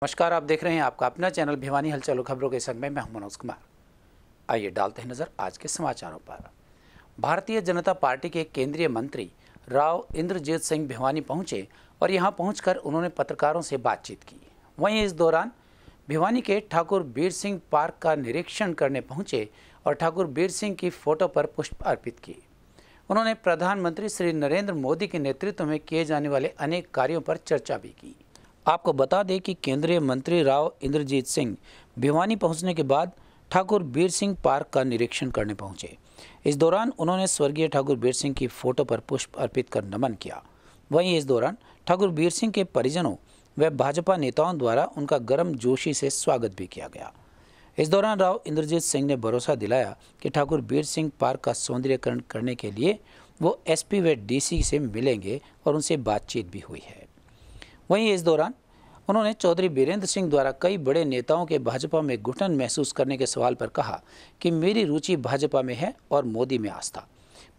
नमस्कार, आप देख रहे हैं आपका अपना चैनल भिवानी हलचल खबरों के संग में मैं हूं मनोज कुमार। आइए डालते हैं नजर आज के समाचारों पर। भारतीय जनता पार्टी के केंद्रीय मंत्री राव इंद्रजीत सिंह भिवानी पहुंचे और यहां पहुंचकर उन्होंने पत्रकारों से बातचीत की। वहीं इस दौरान भिवानी के ठाकुर बीर सिंह पार्क का निरीक्षण करने पहुंचे और ठाकुर बीर सिंह की फोटो पर पुष्प अर्पित किए। उन्होंने प्रधानमंत्री श्री नरेंद्र मोदी के नेतृत्व में किए जाने वाले अनेक कार्यों पर चर्चा भी की। आपको बता दें कि केंद्रीय मंत्री राव इंद्रजीत सिंह भिवानी पहुंचने के बाद ठाकुर बीर सिंह पार्क का निरीक्षण करने पहुंचे। इस दौरान उन्होंने स्वर्गीय ठाकुर बीर सिंह की फोटो पर पुष्प अर्पित कर नमन किया। वहीं इस दौरान ठाकुर बीर सिंह के परिजनों व भाजपा नेताओं द्वारा उनका गर्मजोशी से स्वागत भी किया गया। इस दौरान राव इंद्रजीत सिंह ने भरोसा दिलाया कि ठाकुर बीर सिंह पार्क का सौंदर्यीकरण करने के लिए वो एसपी व डीसी से मिलेंगे और उनसे बातचीत भी हुई है। वहीं इस दौरान उन्होंने चौधरी बीरेंद्र सिंह द्वारा कई बड़े नेताओं के भाजपा में घुटन महसूस करने के सवाल पर कहा कि मेरी रुचि भाजपा में है और मोदी में आस्था।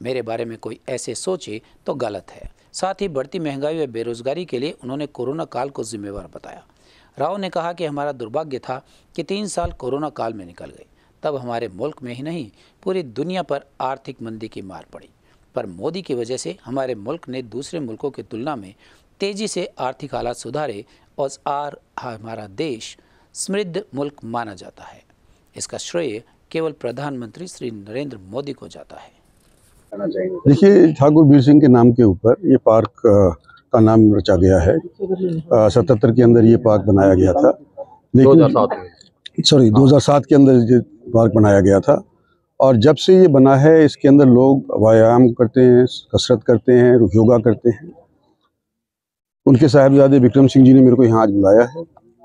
मेरे बारे में कोई ऐसे सोचे तो गलत है। साथ ही बढ़ती महंगाई व बेरोजगारी के लिए उन्होंने कोरोना काल को जिम्मेवार बताया। राव ने कहा कि हमारा दुर्भाग्य था कि 3 साल कोरोना काल में निकल गए। तब हमारे मुल्क में ही नहीं पूरी दुनिया पर आर्थिक मंदी की मार पड़ी, पर मोदी की वजह से हमारे मुल्क ने दूसरे मुल्कों की तुलना में तेजी से आर्थिक हालात सुधारे और हमारा देश समृद्ध मुल्क माना जाता है। इसका श्रेय केवल प्रधानमंत्री श्री नरेंद्र मोदी को जाता है। देखिए, ठाकुर बीर सिंह के नाम के ऊपर ये पार्क का नाम रचा गया है। 77 के अंदर ये पार्क बनाया गया था, लेकिन 2007 के अंदर ये पार्क बनाया गया था। और जब से ये बना है इसके अंदर लोग व्यायाम करते हैं, कसरत करते हैं, योगा करते हैं। उनके साहिबजादे विक्रम सिंह जी ने मेरे को यहाँ आज बुलाया है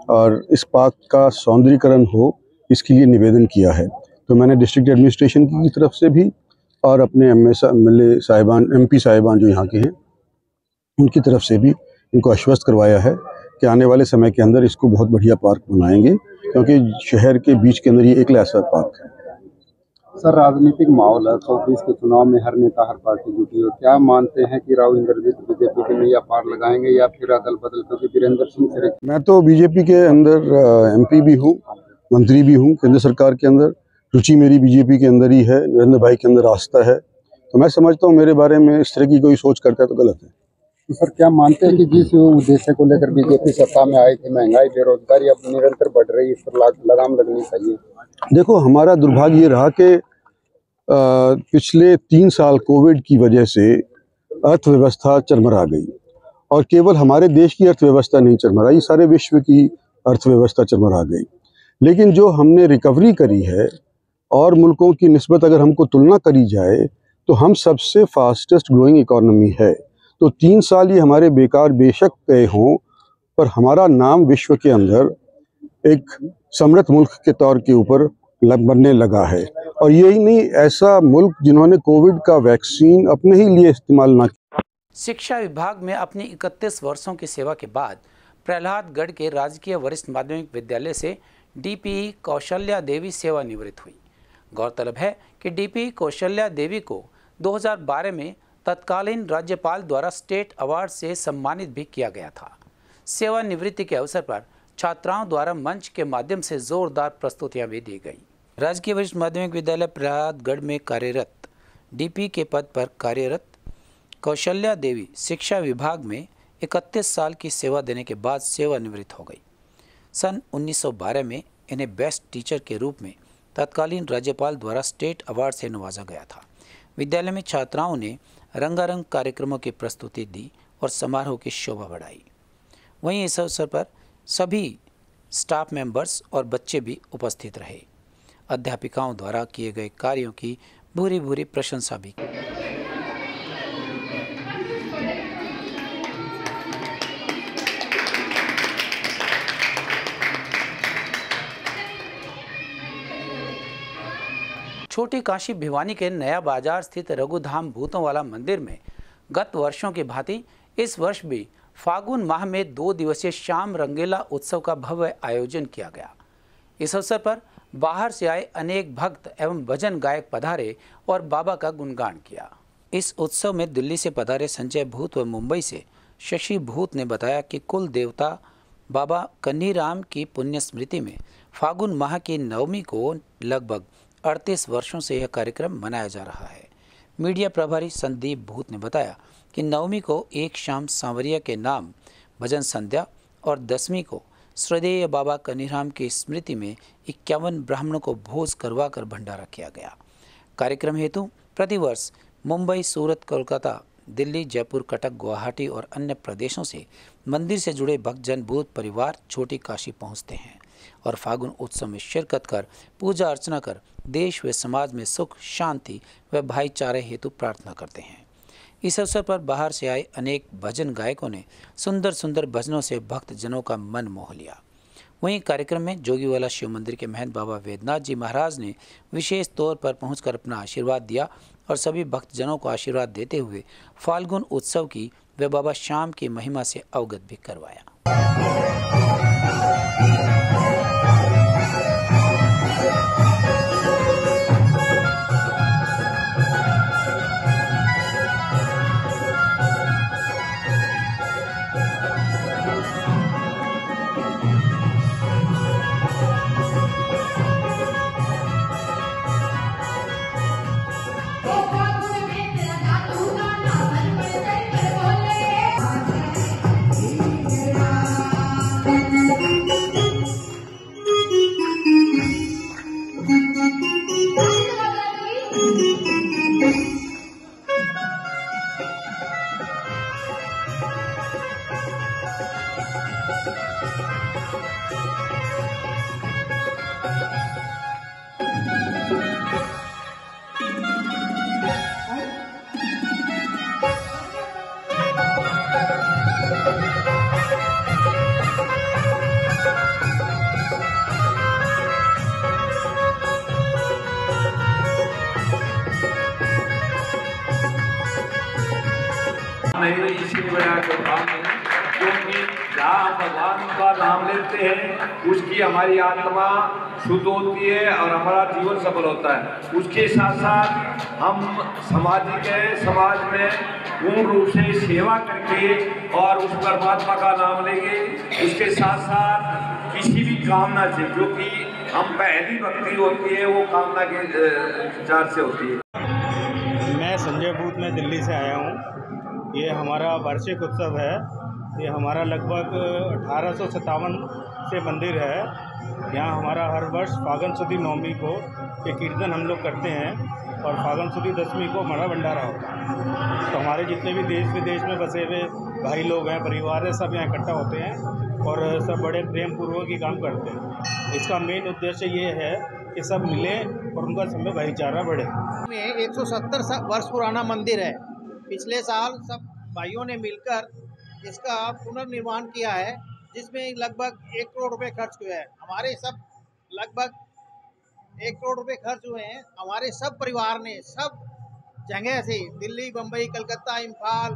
और इस पार्क का सौंदर्यीकरण हो इसके लिए निवेदन किया है। तो मैंने डिस्ट्रिक्ट एडमिनिस्ट्रेशन की तरफ से भी और अपने एमएलए साहिबान, एमपी साहिबान जो यहाँ के हैं, उनकी तरफ से भी इनको आश्वस्त करवाया है कि आने वाले समय के अंदर इसको बहुत बढ़िया पार्क बनाएंगे, क्योंकि शहर के बीच के अंदर ये एक ऐसा पार्क है। सर, राजनीतिक माहौल है, 120 के चुनाव में हर नेता हर पार्टी जुटी है। क्या मानते हैं कि राव इंद्रजीत बीजेपी के नैया पार लगाएंगे या फिर अदल बदल, क्योंकि बीरेंद्र सिंह से? मैं तो बीजेपी के अंदर एमपी भी हूँ, मंत्री भी हूँ केंद्र सरकार के अंदर। रुचि मेरी बीजेपी के अंदर ही है, नरेंद्र भाई के अंदर आस्था है। तो मैं समझता हूँ मेरे बारे में इस तरह की कोई सोच करता है तो गलत है। तो सर, क्या मानते हैं कि जिस उद्देश्य को लेकर बीजेपी सत्ता में आई थी, महंगाई बेरोजगारी अब निरंतर बढ़ रही है, इस पर लगाम लगनी चाहिए? देखो, हमारा दुर्भाग्य ये रहा कि पिछले 3 साल कोविड की वजह से अर्थव्यवस्था चरमरा गई, और केवल हमारे देश की अर्थव्यवस्था नहीं चरमराई, सारे विश्व की अर्थव्यवस्था चरमरा गई। लेकिन जो हमने रिकवरी करी है और मुल्कों की निस्बत अगर हमको तुलना करी जाए तो हम सबसे फास्टेस्ट ग्रोइंग इकोनॉमी है। तो 3 साल ये हमारे बेकार बेशक गए हों, पर हमारा नाम विश्व के अंदर एक समृद्ध मुल्क के तौर के ऊपर बनने लगा है। और यही नहीं, ऐसा मुल्क जिन्होंने कोविड का वैक्सीन अपने ही लिए इस्तेमाल ना किया। शिक्षा विभाग में अपनी 31 वर्षों की सेवा के बाद प्रहलादगढ़ के राजकीय वरिष्ठ माध्यमिक विद्यालय से डीपीई कौशल्या देवी सेवानिवृत्त हुई। गौरतलब है कि डीपीई कौशल्या देवी को 2012 में तत्कालीन राज्यपाल द्वारा स्टेट अवार्ड से सम्मानित भी किया गया था। सेवानिवृत्ति के अवसर पर छात्राओं द्वारा मंच के माध्यम से जोरदार प्रस्तुतियां भी दी गई। राजकीय वरिष्ठ माध्यमिक विद्यालय प्रहलादगढ़ में कार्यरत डीपी के पद पर कार्यरत कौशल्या देवी शिक्षा विभाग में 31 साल की सेवा देने के बाद सेवानिवृत्त हो गई। सन 1912 में इन्हें बेस्ट टीचर के रूप में तत्कालीन राज्यपाल द्वारा स्टेट अवार्ड से नवाजा गया था। विद्यालय में छात्राओं ने रंगारंग कार्यक्रमों की प्रस्तुति दी और समारोह की शोभा बढ़ाई। वहीं इस अवसर पर सभी स्टाफ मेंबर्स और बच्चे भी उपस्थित रहे। अध्यापिकाओं द्वारा किए गए कार्यों की भूरी भूरी प्रशंसा भी की। छोटी काशी भिवानी के नया बाजार स्थित रघुधाम भूतों वाला मंदिर में गत वर्षों की भांति इस वर्ष भी फागुन माह में 2 दिवसीय श्याम रंगीला उत्सव का भव्य आयोजन किया गया। इस अवसर पर बाहर से आए अनेक भक्त एवं भजन गायक पधारे और बाबा का गुणगान किया। इस उत्सव में दिल्ली से पधारे संजय भूत व मुंबई से शशि भूत ने बताया कि कुल देवता बाबा कन्हीराम की पुण्य स्मृति में फागुन माह की नवमी को लगभग 38 वर्षों से यह कार्यक्रम मनाया जा रहा है। मीडिया प्रभारी संदीप भूत ने बताया कि नवमी को एक शाम सांवरिया के नाम भजन संध्या और 10वीं को श्रद्धेय बाबा कन्हीराम की स्मृति में 51 ब्राह्मणों को भोज करवाकर भंडारा किया गया। कार्यक्रम हेतु प्रतिवर्ष मुंबई, सूरत, कोलकाता, दिल्ली, जयपुर, कटक, गुवाहाटी और अन्य प्रदेशों से मंदिर से जुड़े भक्तजन भूत परिवार छोटी काशी पहुंचते हैं और फागुन उत्सव में शिरकत कर पूजा अर्चना कर देश व समाज में सुख, शांति व भाईचारे हेतु प्रार्थना करते हैं। इस अवसर पर बाहर से आए अनेक भजन गायकों ने सुंदर सुंदर भजनों से भक्त जनों का मन मोह लिया। वहीं कार्यक्रम में जोगीवाला शिव मंदिर के महंत बाबा वैद्यनाथ जी महाराज ने विशेष तौर पर पहुंचकर अपना आशीर्वाद दिया और सभी भक्तजनों को आशीर्वाद देते हुए फाल्गुन उत्सव की व बाबा श्याम की महिमा से अवगत भी करवाया। नहीं, इसी वजह से काम नहीं, क्योंकि जहाँ भगवान का नाम लेते हैं उसकी हमारी आत्मा शुद्ध होती है और हमारा जीवन सफल होता है। उसके साथ साथ हम सामाजिक है, समाज में पूर्ण रूप से सेवा करके और उस परमात्मा का नाम लेंगे। उसके साथ साथ किसी भी कामना से, जो कि हम पहली भक्ति होती है वो कामना के विचार से होती है। मैं संजय भूत में दिल्ली से आया हूँ। ये हमारा वार्षिक उत्सव है। ये हमारा लगभग 1857 से मंदिर है। यहाँ हमारा हर वर्ष फागुन सुदी नवमी को ये कीर्तन हम लोग करते हैं और फागुन सुदी 10वीं को हमारा भंडारा होता है। तो हमारे जितने भी देश विदेश में बसे हुए भाई लोग हैं, परिवार है, सब यहाँ इकट्ठा होते हैं और सब बड़े प्रेम पूर्वक ही काम करते हैं। इसका मेन उद्देश्य ये है कि सब मिले और उनका सब में भाईचारा बढ़े। 170 वर्ष पुराना मंदिर है। पिछले साल सब भाइयों ने मिलकर इसका पुनर्निर्माण किया है, जिसमें लगभग 1 करोड़ रुपए खर्च हुए हैं। हमारे सब लगभग 1 करोड़ रुपए खर्च हुए हैं। हमारे सब परिवार ने सब जगह से, दिल्ली, बम्बई, कलकत्ता, इम्फाल,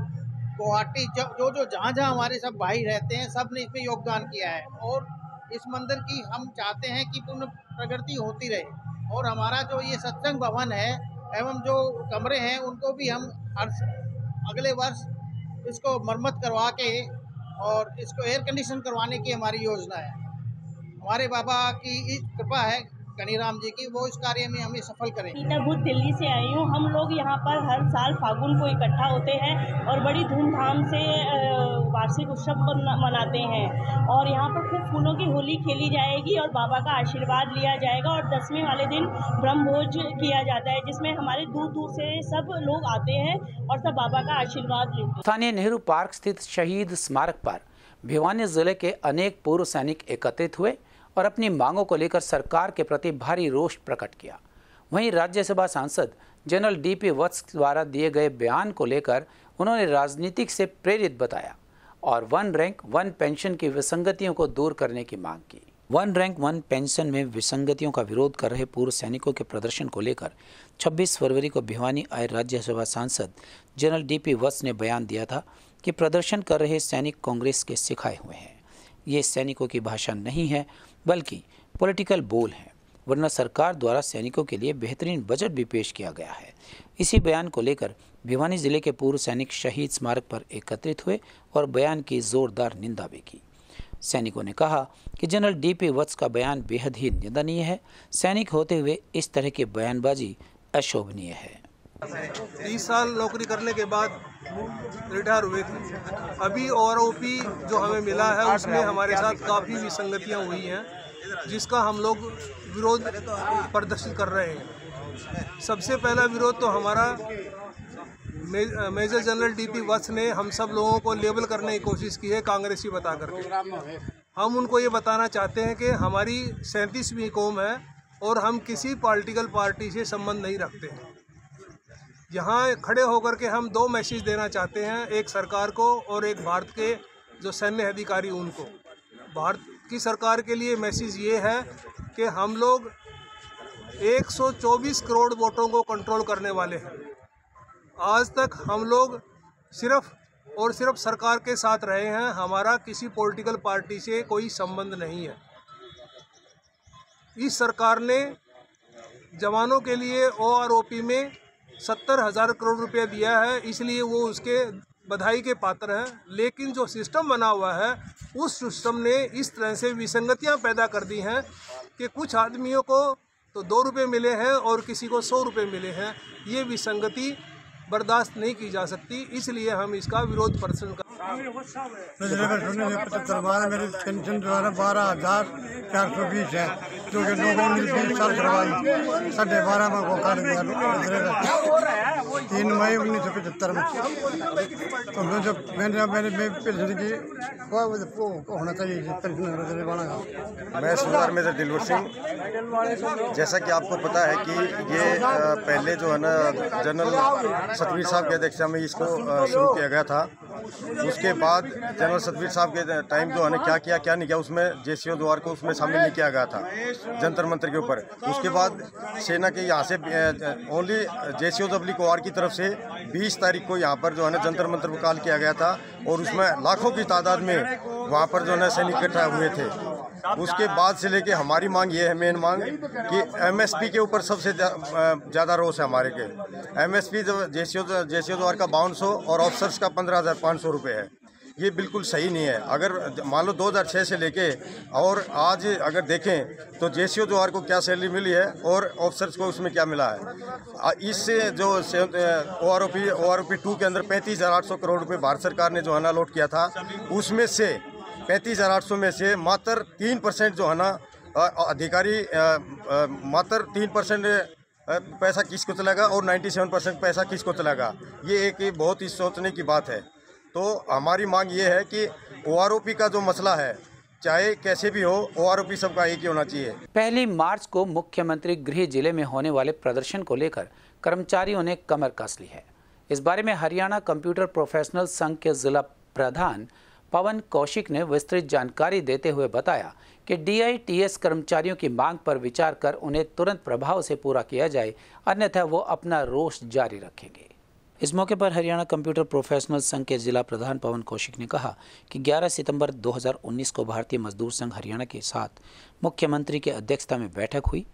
गुवाहाटी, जो जहाँ हमारे सब भाई रहते हैं, सब ने इसमें योगदान किया है। और इस मंदिर की हम चाहते हैं कि पुनः प्रगति होती रहे और हमारा जो ये सत्संग भवन है एवं जो कमरे हैं उनको भी हम अगले वर्ष इसको मरम्मत करवा के और इसको एयर कंडीशन करवाने की हमारी योजना है। हमारे बाबा की कृपा है कन्हीराम जी की, वो इस कार्य में हमें सफल करें। गीता भूत दिल्ली से आई हूँ। हम लोग यहाँ पर हर साल फागुन को इकट्ठा होते हैं और बड़ी धूमधाम से वार्षिक उत्सव मनाते हैं और यहाँ पर खूब फूलों की होली खेली जाएगी और बाबा का आशीर्वाद लिया जाएगा और 10वीं वाले दिन ब्रह्मभोज किया जाता है, जिसमें हमारे दूर दूर से सब लोग आते हैं और सब बाबा का आशीर्वाद लेते हैं। स्थानीय नेहरू पार्क स्थित शहीद स्मारक पर भिवानी जिले के अनेक पूर्व सैनिक एकत्रित हुए और अपनी मांगों को लेकर सरकार के प्रति भारी रोष प्रकट किया। वहीं राज्यसभा सांसद जनरल डीपी वत्स द्वारा दिए गए बयान को लेकर उन्होंने राजनीतिक से प्रेरित बताया और 1 रैंक 1 पेंशन की विसंगतियों को दूर करने की मांग की। 1 रैंक 1 पेंशन में विसंगतियों का विरोध कर रहे पूर्व सैनिकों के प्रदर्शन को लेकर 26 फरवरी को भिवानी आए राज्यसभा सांसद जनरल डीपी वत्स ने बयान दिया था कि प्रदर्शन कर रहे सैनिक कांग्रेस के सिखाए हुए हैं। ये सैनिकों की भाषा नहीं है बल्कि पॉलिटिकल बोल है, वरना सरकार द्वारा सैनिकों के लिए बेहतरीन बजट भी पेश किया गया है। इसी बयान को लेकर भिवानी जिले के पूर्व सैनिक शहीद स्मारक पर एकत्रित हुए और बयान की जोरदार निंदा भी की। सैनिकों ने कहा कि जनरल डीपी वत्स का बयान बेहद ही निंदनीय है। सैनिक होते हुए इस तरह की बयानबाजी अशोभनीय है। 30 साल नौकरी करने के बाद रिटायर हुए थे। अभी आरोपी जो हमें मिला है उसमें हमारे साथ काफ़ी विसंगतियां हुई हैं, जिसका हम लोग विरोध प्रदर्शित कर रहे हैं। सबसे पहला विरोध तो हमारा मेजर जनरल डीपी वत्स ने हम सब लोगों को लेबल करने की कोशिश की है कांग्रेसी बता करके। हम उनको ये बताना चाहते हैं कि हमारी 37वीं कौम है और हम किसी पॉलिटिकल पार्टी से संबंध नहीं रखते हैं। यहाँ खड़े होकर के हम 2 मैसेज देना चाहते हैं, एक सरकार को और एक भारत के जो सैन्य अधिकारी उनको। भारत की सरकार के लिए मैसेज ये है कि हम लोग 124 करोड़ वोटों को कंट्रोल करने वाले हैं। आज तक हम लोग सिर्फ और सिर्फ सरकार के साथ रहे हैं, हमारा किसी पॉलिटिकल पार्टी से कोई संबंध नहीं है। इस सरकार ने जवानों के लिए ओआरओपी में 70,000 करोड़ रुपए दिया है, इसलिए वो उसके बधाई के पात्र हैं। लेकिन जो सिस्टम बना हुआ है उस सिस्टम ने इस तरह से विसंगतियां पैदा कर दी हैं कि कुछ आदमियों को तो 2 रुपये मिले हैं और किसी को 100 रुपये मिले हैं। ये विसंगति बर्दाश्त नहीं की जा सकती, इसलिए हम इसका विरोध प्रदर्शन कर। पिछले वर्ष 1975 मेरी पेंशन जो है ना 12,420 है, जो कि नौकरी मेरी 20 साल करवाई, 12.5 में वो काट दिया 3 मई 1975 में। तो मैंने पेंशन की होना चाहिए पेंशन। मैं सूबेदार मेजर दिलवर सिंह। जैसा कि आपको पता है कि ये पहले जो है ना जनरल सतवीर साहब की अध्यक्षता में इसको शुरू किया गया था। उसके बाद जनरल सतवीर साहब के टाइम जो है ना क्या किया क्या नहीं किया, उसमें जेसीओ द्वार को उसमें शामिल नहीं किया गया था जंतर मंतर के ऊपर। उसके बाद सेना के यहाँ से ओनली जेसीओ जबली कोर की तरफ से 20 तारीख को यहाँ पर जो है ना जंतर मंतर को कॉल किया गया था और उसमें लाखों की तादाद में वहाँ पर जो है ना सैनिक इकट्ठा हुए थे। उसके बाद से लेके हमारी मांग ये है, मेन मांग कि एमएसपी के ऊपर सबसे ज़्यादा रोष है हमारे के। एमएसपी जो जेसीओ द्वार का 5200 और ऑफिसर्स का 15,500 रुपये है। ये बिल्कुल सही नहीं है। अगर मान लो 2006 से लेके और आज अगर देखें तो जेसीओ द्वार को क्या सैलरी मिली है और ऑफिसर्स को उसमें क्या मिला है। इससे जो ओआरओपी 2 के अंदर 35,800 करोड़ रुपये भारत सरकार ने जो है ना अलॉट किया था, उसमें से 35,800 में से मात्र 3% जो है ना अधिकारी मात्र 3% पैसा किसको चलेगा और 97% पैसा किसको चलेगा। ये एक बहुत ही सोचने की बात है। तो हमारी मांग ये है कि ओआरओपी का जो मसला है चाहे कैसे भी हो, ओआरओपी सबका एक ही होना चाहिए। 1 मार्च को मुख्यमंत्री गृह जिले में होने वाले प्रदर्शन को लेकर कर्मचारियों ने कमर कस ली है। इस बारे में हरियाणा कंप्यूटर प्रोफेशनल संघ के जिला प्रधान पवन कौशिक ने विस्तृत जानकारी देते हुए बताया कि DITS कर्मचारियों की मांग पर विचार कर उन्हें तुरंत प्रभाव से पूरा किया जाए, अन्यथा वो अपना रोष जारी रखेंगे। इस मौके पर हरियाणा कंप्यूटर प्रोफेशनल संघ के जिला प्रधान पवन कौशिक ने कहा कि 11 सितंबर 2019 को भारतीय मजदूर संघ हरियाणा के साथ मुख्यमंत्री की अध्यक्षता में बैठक हुई।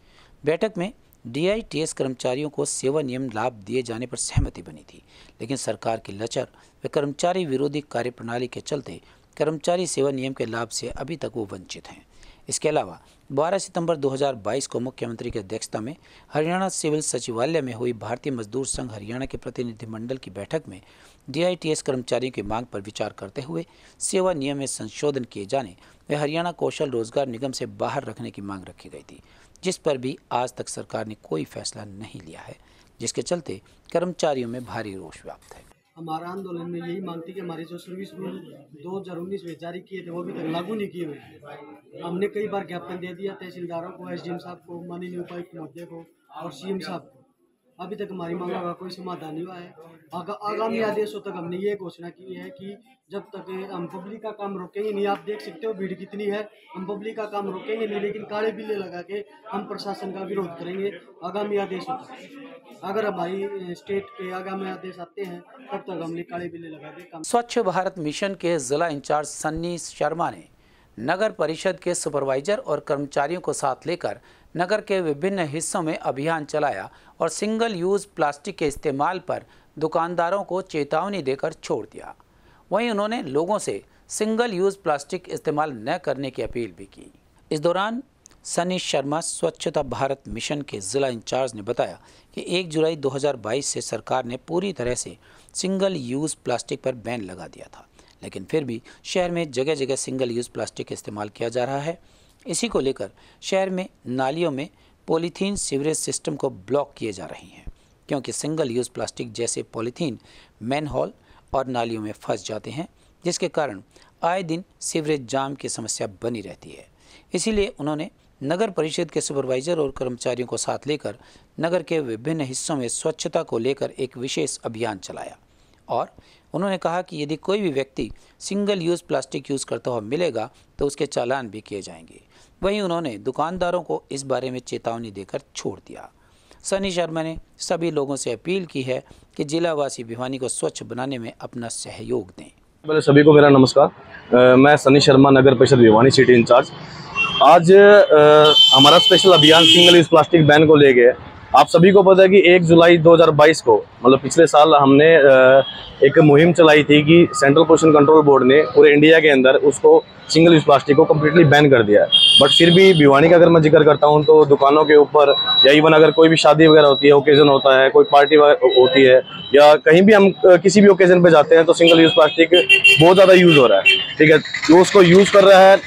बैठक में DITS कर्मचारियों को सेवा नियम लाभ दिए जाने पर सहमति बनी थी, लेकिन सरकार की लचर व कर्मचारी विरोधी कार्यप्रणाली के चलते कर्मचारी सेवा नियम के लाभ से अभी तक वो वंचित हैं। इसके अलावा 12 सितंबर 2022 को मुख्यमंत्री की अध्यक्षता में हरियाणा सिविल सचिवालय में हुई भारतीय मजदूर संघ हरियाणा के प्रतिनिधिमंडल की बैठक में DITS कर्मचारियों की मांग पर विचार करते हुए सेवा नियम में संशोधन किए जाने व हरियाणा कौशल रोजगार निगम से बाहर रखने की मांग रखी गई थी, जिस पर भी आज तक सरकार ने कोई फैसला नहीं लिया है, जिसके चलते कर्मचारियों में भारी रोष व्याप्त है। हमारा आंदोलन में यही मांग थी कि हमारे जो सर्विस रूल 2019 में जारी किए थे वो अभी तक लागू नहीं किए हुए। हमने कई बार ज्ञापन दे दिया तहसीलदारों को, SDM साहब को, माननीय उपायुक्त महोदय को और CM साहब को। अभी तक हमारी मांगों का कोई समाधान नहीं हुआ है। आगामी आदेशों तक हमने ये घोषणा की है कि जब तक हम पब्लिक का काम रोकेंगे नहीं, आप देख सकते हो भीड़ कितनी है, हम पब्लिक का काम रोकेंगे नहीं, लेकिन काले बिल्ले लगा के हम प्रशासन का विरोध करेंगे आगामी आदेशों तक। अगर हमारी स्टेट के आगामी आदेश आते हैं तब तक हमने काले बिल्ले लगा के काम। स्वच्छ भारत मिशन के जिला इंचार्ज सन्नी शर्मा ने नगर परिषद के सुपरवाइजर और कर्मचारियों को साथ लेकर नगर के विभिन्न हिस्सों में अभियान चलाया और सिंगल यूज प्लास्टिक के इस्तेमाल पर दुकानदारों को चेतावनी देकर छोड़ दिया। वहीं उन्होंने लोगों से सिंगल यूज़ प्लास्टिक इस्तेमाल न करने की अपील भी की। इस दौरान सनी शर्मा स्वच्छता भारत मिशन के जिला इंचार्ज ने बताया कि 1 जुलाई 2022 से सरकार ने पूरी तरह से सिंगल यूज़ प्लास्टिक पर बैन लगा दिया था, लेकिन फिर भी शहर में जगह जगह सिंगल यूज़ प्लास्टिक इस्तेमाल किया जा रहा है। इसी को लेकर शहर में नालियों में पॉलीथीन सीवरेज सिस्टम को ब्लॉक किए जा रही हैं, क्योंकि सिंगल यूज़ प्लास्टिक जैसे पॉलीथीन मैनहोल और नालियों में फंस जाते हैं, जिसके कारण आए दिन सीवरेज जाम की समस्या बनी रहती है। इसीलिए उन्होंने नगर परिषद के सुपरवाइजर और कर्मचारियों को साथ लेकर नगर के विभिन्न हिस्सों में स्वच्छता को लेकर एक विशेष अभियान चलाया और उन्होंने कहा कि यदि कोई भी व्यक्ति सिंगल यूज़ प्लास्टिक यूज़ करता हुआ मिलेगा तो उसके चालान भी किए जाएंगे। वहीं उन्होंने दुकानदारों को इस बारे में चेतावनी देकर छोड़ दिया। सनी शर्मा ने सभी लोगों से अपील की है कि जिलावासी भिवानी को स्वच्छ बनाने में अपना सहयोग दें। पहले सभी को मेरा नमस्कार। मैं सनी शर्मा, नगर परिषद भिवानी सिटी इंचार्ज। आज हमारा स्पेशल अभियान सिंगल यूज़ प्लास्टिक बैन को लेके आप सभी को पता है कि 1 जुलाई 2022 को मतलब पिछले साल हमने एक मुहिम चलाई थी कि सेंट्रल पोल्यूशन कंट्रोल बोर्ड ने पूरे इंडिया के अंदर उसको सिंगल यूज़ प्लास्टिक को कम्प्लीटली बैन कर दिया है। बट फिर भी भिवानी का अगर मैं जिक्र करता हूँ तो दुकानों के ऊपर या इवन अगर कोई भी शादी वगैरह होती है, ओकेजन होता है, कोई पार्टी होती है या कहीं भी हम किसी भी ओकेजन पे जाते हैं तो सिंगल यूज़ प्लास्टिक बहुत ज़्यादा यूज़ हो रहा है। ठीक है, जो उसको यूज़ कर रहा है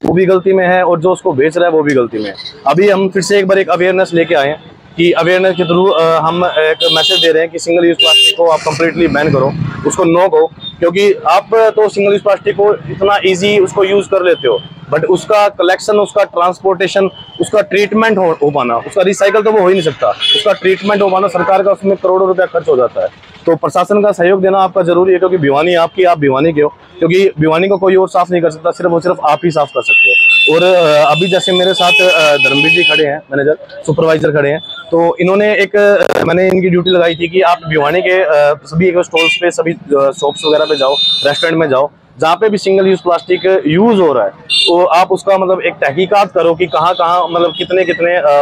वो भी गलती में है और जो उसको बेच रहा है वो भी गलती में है। अभी हम फिर से एक बार एक अवेयरनेस लेके आए हैं कि अवेयरनेस के थ्रू हम एक मैसेज दे रहे हैं कि सिंगल यूज़ प्लास्टिक को आप कंप्लीटली बैन करो, उसको नो कहो, क्योंकि आप तो सिंगल यूज़ प्लास्टिक को इतना इजी उसको यूज़ कर लेते हो, बट उसका कलेक्शन, उसका ट्रांसपोर्टेशन, उसका ट्रीटमेंट हो पाना, उसका रिसाइकल तो वो हो ही नहीं सकता, उसका ट्रीटमेंट हो पाना सरकार का उसमें करोड़ों रुपया खर्च हो जाता है। तो प्रशासन का सहयोग देना आपका जरूरी है, क्योंकि भिवानी आपकी, आप भिवानी के हो, क्योंकि भिवानी को कोई और साफ नहीं कर सकता, सिर्फ और सिर्फ आप ही साफ कर सकते हो। और अभी जैसे मेरे साथ धर्मवीर जी खड़े हैं, मैनेजर सुपरवाइजर खड़े हैं, तो इन्होंने मैंने इनकी ड्यूटी लगाई थी कि आप भिवानी के सभी स्टॉल्स पे, सभी शॉप्स वगैरह पे जाओ, रेस्टोरेंट में जाओ, जहाँ पे भी सिंगल यूज़ प्लास्टिक यूज़ हो रहा है तो आप उसका मतलब एक तहकीकात करो कि कहाँ मतलब कितने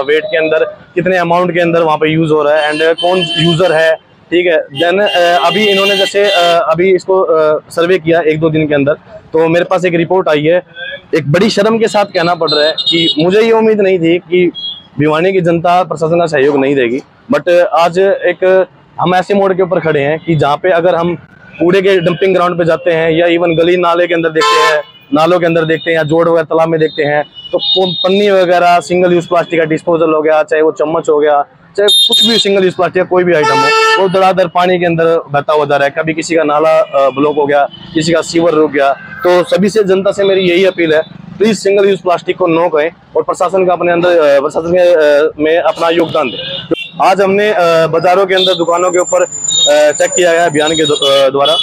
वेट के अंदर, कितने अमाउंट के अंदर वहाँ पे यूज़ हो रहा है एंड कौन यूज़र है। ठीक है, देन अभी इन्होंने जैसे अभी इसको सर्वे किया 1-2 दिन के अंदर, तो मेरे पास एक रिपोर्ट आई है। एक बड़ी शर्म के साथ कहना पड़ रहा है कि मुझे ये उम्मीद नहीं थी कि भिवानी की जनता प्रशासन का सहयोग नहीं देगी, बट आज हम ऐसे मोड़ के ऊपर खड़े हैं कि जहाँ पे अगर हम कूड़े के डंपिंग ग्राउंड पे जाते हैं या इवन गली नाले के अंदर देखते हैं, नालों के अंदर देखते हैं या जोड़ वगैरह तालाब में देखते हैं, तो पन्नी वगैरह, सिंगल यूज़ प्लास्टिक का डिस्पोजल हो गया, चाहे वो चम्मच हो गया, चाहे कुछ भी सिंगल यूज़ प्लास्टिक का कोई भी आइटम हो, वो धड़ाधड़ पानी के अंदर बहता हुआ जा रहा है। कभी किसी का नाला ब्लॉक हो गया, किसी का सीवर रुक गया। तो सभी से, जनता से मेरी यही अपील है, प्लीज सिंगल यूज़ प्लास्टिक को नो कहें और प्रशासन का अपने अंदर, प्रशासन में अपना योगदान दें। आज हमने बाजारों के अंदर, दुकानों के ऊपर चेक किया गया अभियान के द्वारा।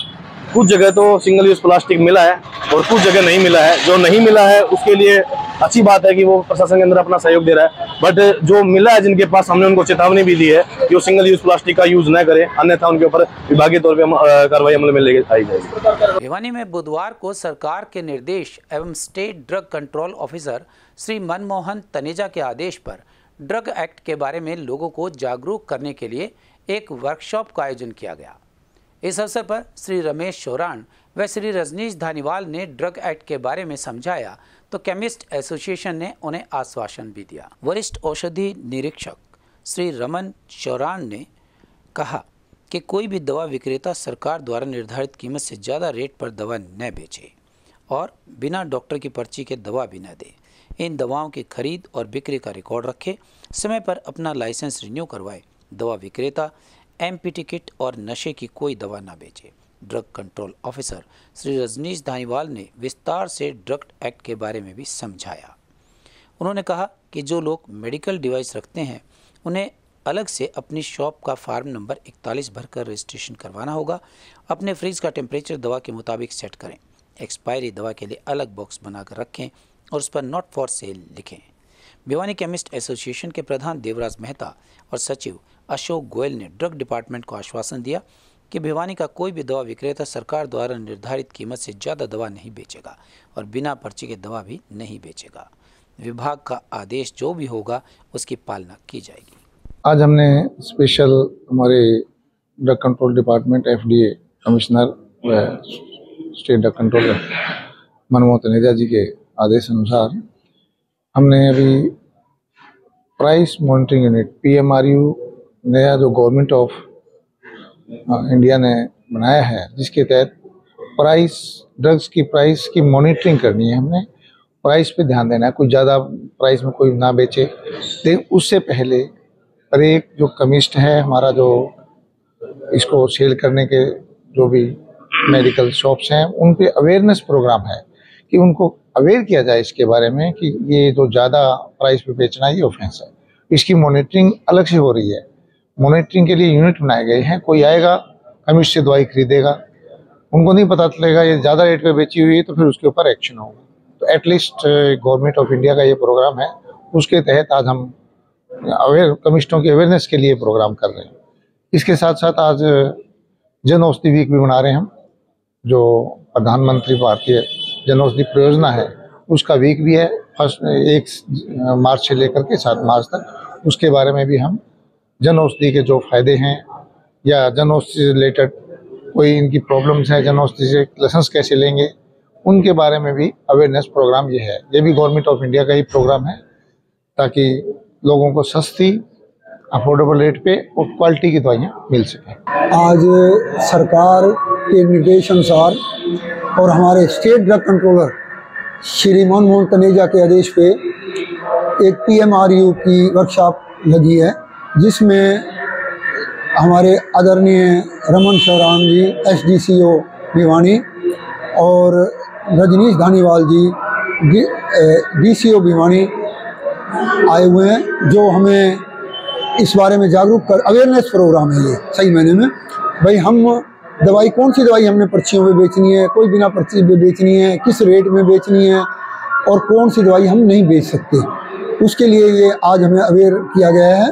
कुछ जगह तो सिंगल यूज़ प्लास्टिक मिला है और कुछ जगह नहीं मिला है। जो नहीं मिला है उसके लिए अच्छी बात है कि वो प्रशासन के अंदर अपना सहयोग दे रहा है, बट जो मिला है, जिनके पास, हमने उनको चेतावनी भी दी है कि वो सिंगल यूज़ प्लास्टिक का यूज़ न करें, अन्यथा उनके ऊपर विभागीय तौर पर कार्रवाई अमल में लेके आई जाएगी। भिवानी में बुधवार को सरकार के निर्देश एवं state drug control officer Shri Manmohan Taneja के आदेश पर ड्रग एक्ट के बारे में लोगों को जागरूक करने के लिए एक वर्कशॉप का आयोजन किया गया। इस अवसर पर श्री रमेश शोरान व श्री रजनीश धानीवाल ने ड्रग एक्ट के बारे में समझाया, तो केमिस्ट एसोसिएशन ने उन्हें आश्वासन भी दिया। वरिष्ठ औषधि निरीक्षक श्री रमन शोरान ने कहा कि कोई भी दवा विक्रेता सरकार द्वारा निर्धारित कीमत से ज़्यादा रेट पर दवा न बेचे और बिना डॉक्टर की पर्ची के दवा भी न दे। इन दवाओं की खरीद और बिक्री का रिकॉर्ड रखे, समय पर अपना लाइसेंस रिन्यू करवाए। दवा विक्रेता एमपीटी किट और नशे की कोई दवा न बेचे। Drug control officer Shri Rajneesh Dhaniwal ने विस्तार से ड्रग एक्ट के बारे में भी समझाया। उन्होंने कहा कि जो लोग मेडिकल डिवाइस रखते हैं उन्हें अलग से अपनी शॉप का फार्म नंबर 41 भरकर रजिस्ट्रेशन करवाना होगा। अपने फ्रिज का टेम्परेचर दवा के मुताबिक सेट करें। एक्सपायरी दवा के लिए अलग बॉक्स बनाकर रखें और उस पर नॉट फॉर सेल लिखें। भिवानी केमिस्ट एसोसिएशन के प्रधान देवराज मेहता और सचिव अशोक गोयल ने ड्रग डिपार्टमेंट को आश्वासन दिया कि भिवानी का कोई भी दवा विक्रेता सरकार द्वारा निर्धारित कीमत से ज़्यादा दवा नहीं बेचेगा और बिना पर्ची के दवा भी नहीं बेचेगा। विभाग का आदेश जो भी होगा उसकी पालना की जाएगी। आज हमने स्पेशल हमारे drug control department, FDA commissioner व state drug controller Manmohan Taneja ji के आदेश अनुसार हमने अभी प्राइस मॉनिटरिंग यूनिट PMRU नया जो गवर्नमेंट ऑफ इंडिया ने बनाया है, जिसके तहत ड्रग्स की प्राइस की मॉनिटरिंग करनी है। हमने प्राइस पे ध्यान देना है, कुछ ज़्यादा प्राइस में कोई ना बेचे। लेकिन उससे पहले हर एक जो कमिस्ट है हमारा, जो इसको सेल करने के जो भी मेडिकल शॉप्स हैं, उन पे अवेयरनेस प्रोग्राम है कि उनको अवेयर किया जाए इसके बारे में कि ये जो ज़्यादा प्राइस पे बेचना ये ऑफेंस है। इसकी मॉनिटरिंग अलग से हो रही है। मॉनिटरिंग के लिए यूनिट बनाए गए हैं। कोई आएगा कमिस्ट से दवाई खरीदेगा, उनको नहीं पता चलेगा ये ज़्यादा रेट पे बेची हुई है, तो फिर उसके ऊपर एक्शन होगा। तो एटलीस्ट गवर्नमेंट ऑफ इंडिया का ये प्रोग्राम है, उसके तहत आज हम कमिस्टों की अवेयरनेस के लिए प्रोग्राम कर रहे हैं। इसके साथ साथ आज जन औषधि वीक भी बना रहे हैं हम, जो प्रधानमंत्री भारतीय जन औषधि परियोजना है उसका वीक भी है, 1 मार्च से लेकर के 7 मार्च तक। उसके बारे में भी हम जन औषधि के जो फायदे हैं या जन औषधि से रिलेटेड कोई इनकी प्रॉब्लम्स है, जन औषधि से लाइसेंस कैसे लेंगे, उनके बारे में भी अवेयरनेस प्रोग्राम ये है। ये भी गवर्नमेंट ऑफ इंडिया का ही प्रोग्राम है, ताकि लोगों को सस्ती अफोर्डेबल रेट पे और क्वालिटी की दवाइयाँ मिल सकें। आज सरकार के निर्देश अनुसार और हमारे state drug controller Shri Manmohan Taneja के आदेश पे एक PMRU की वर्कशॉप लगी है, जिसमें हमारे आदरणीय रमन शरण जी SDCO भिवानी और रजनीश धानीवाल जी DCO भिवानी आए हुए हैं, जो हमें इस बारे में जागरूक कर अवेयरनेस प्रोग्राम है ये सही मायने में। भाई हम दवाई कौन सी दवाई हमने पर्चियों में बेचनी है, कोई बिना पर्ची पे बेचनी है, किस रेट में बेचनी है और कौन सी दवाई हम नहीं बेच सकते, उसके लिए ये आज हमें अवेयर किया गया है।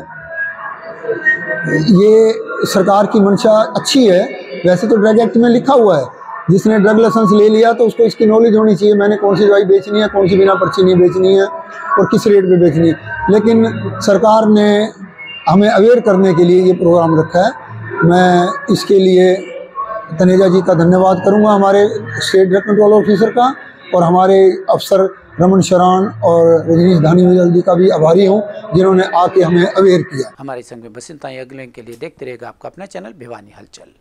ये सरकार की मंशा अच्छी है। वैसे तो ड्रग एक्ट में लिखा हुआ है, जिसने ड्रग लाइसेंस ले लिया तो उसको इसकी नॉलेज होनी चाहिए, मैंने कौन सी दवाई बेचनी है, कौन सी बिना पर्ची नहीं बेचनी है और किस रेट पे बेचनी है। लेकिन सरकार ने हमें अवेयर करने के लिए ये प्रोग्राम रखा है। मैं इसके लिए तनेजा जी का धन्यवाद करूंगा, हमारे स्टेट ड्रग कंट्रोल ऑफिसर का, और हमारे अफसर रमन शरण और रजनीश धानीवाल जी का भी आभारी हूँ, जिन्होंने आके हमें अवेयर किया। हमारे संग में बस इतना ही। अगले के लिए देखते रहेगा आपका अपना चैनल भिवानी हलचल।